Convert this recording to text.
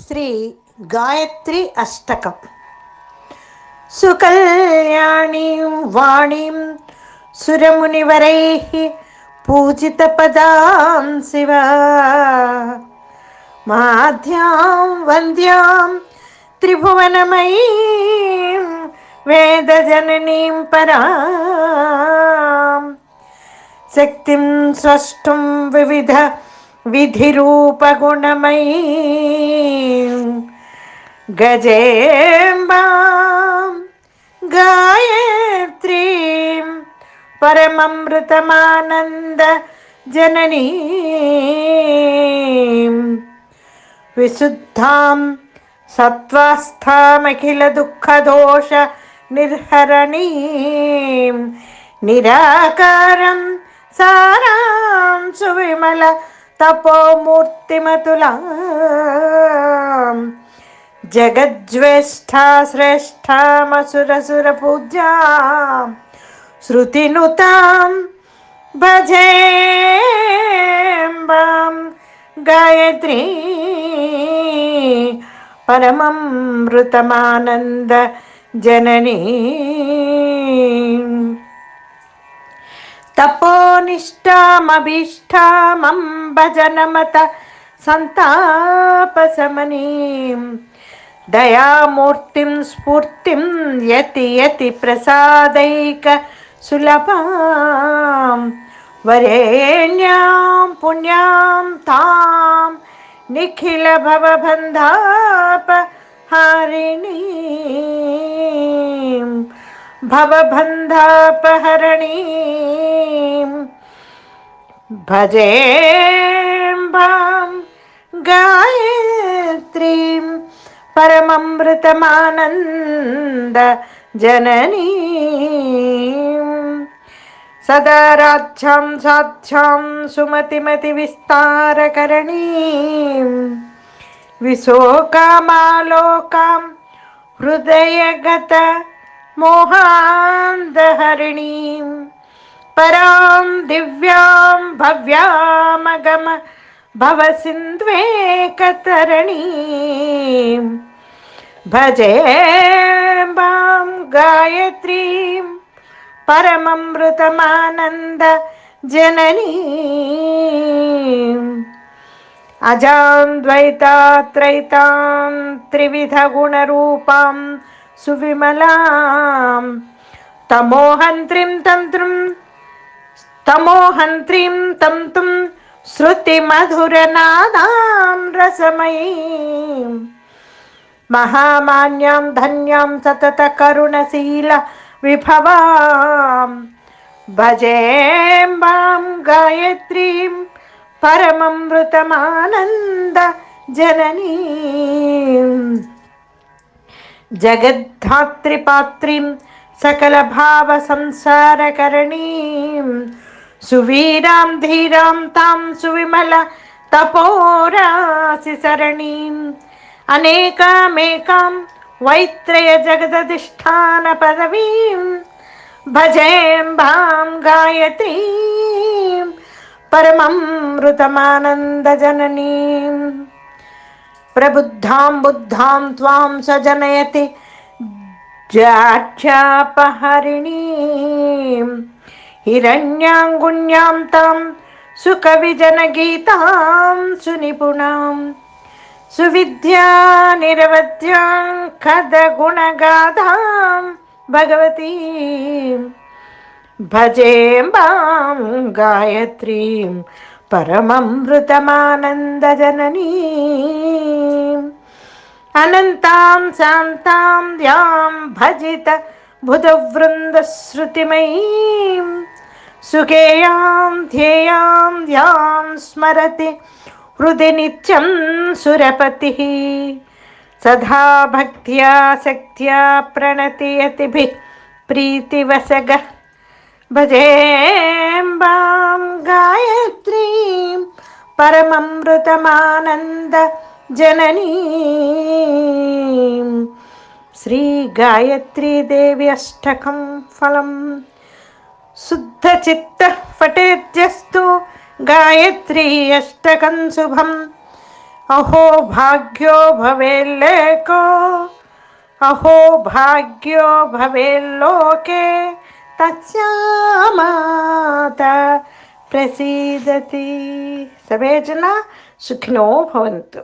శ్రీ గాయత్రి అష్టకం. సుకల్యాణీం వాణీం సురమునివరైః పూజితపదాం శివ మాధ్యాం వంద్యాం త్రిభువనమయీం వేదజననీం పరాం శక్తిం స్రష్టుం వివిధ విధిరూపగుణమయీం గజేంబాం గాయత్రీం పరమమృతమానంద జననీం విశుద్ధాం సత్వాస్థామఖిల దుఃఖదోష నిర్హరణీం నిరాకారం సారాం సువిమల తపోమూర్తిమతులాం జగజ్యేష్ఠా శ్రేష్ఠామసురసుర పూజ్యాం శృతినుతాం భజేంబాం గాయత్రీ పరమమృతమానంద జననీ తపోనిష్టామభీష్టామంబజనమత సంతాపశమనీం దయామూర్తిం స్ఫూర్తిం యతి యతి ప్రసాదైక సులభాం వరేణ్యాం పుణ్యాం తాం నిఖిల భవబంధాపహారిణీం భవబంధాపహరణీం భజేంబాం గాయత్రీం పరమమృతమానంద జననీం సదా రాజ్యాం సాధ్యాం సుమతిమతి విస్తారకరణీం విశోకామాలోకాం హృదయగత మోహాంధహరిణీం పరాం దివ్యాం భవ్యామగమ భవసింద్వేకతరణీం భజేంబాం గాయత్రీం పరమమృతమానంద జననీం అజాం ద్వైతాత్రైతాం త్రివిధ గుణరూపాం సువిమలాం తమోహంత్రీం తంతుం శృతిమధురనాదాం రసమయీం మహామాన్యాం ధన్యాం సతత కరుణశీల విభవాం భజేంబాం గాయత్రీం పరమమృతమానంద జననీం జగద్ధాత్రిపాత్రీం సకల భావ సంసారకరణీం సువీరాం ధీరాం తాం సువిమల తపోరాశి సరణీం అనేకామేకాం వైత్రయ జగదధిష్ఠాన పదవీం భజేంబాం గాయత్రీం పరమమృతమానంద జననీం ప్రబుద్ధాం బుద్ధాం త్వాం సజనయతి జాక్షాపహరిణీం హిరణ్యాంగుణ్యాం తాం సుకవిజనగీతాం సునిపుణాం సువిద్యా నిరవధ్యాం కథగుణగాధాం భగవతీం భజేంబాం గాయత్రీం పరమమృతమానంద జననీం అనంతాం శాంతాం ధ్యాం భజిత బుధవృందశ్రుతిమయీం సుఖేయాం ధ్యేయాం ధ్యాం స్మరతి హృది నిత్యం సురపతిః సదా భక్త్యా శక్త్యా ప్రణతి యతిభిః ప్రీతివసగః భజేంబాం గాయత్రీం పరమమృతమానంద జననీం శ్రీ గాయత్రీ దేవి అష్టకం ఫలం శుద్ధ చిత్త పఠేద్యస్తు గాయత్రీ అష్టకం శుభం अहो भाग्यो भवेल्लेको अहो भाग्यो भवेल्लोके तस्यामाता प्रसीदति। सर्वे जना सुखिनो भवन्तु।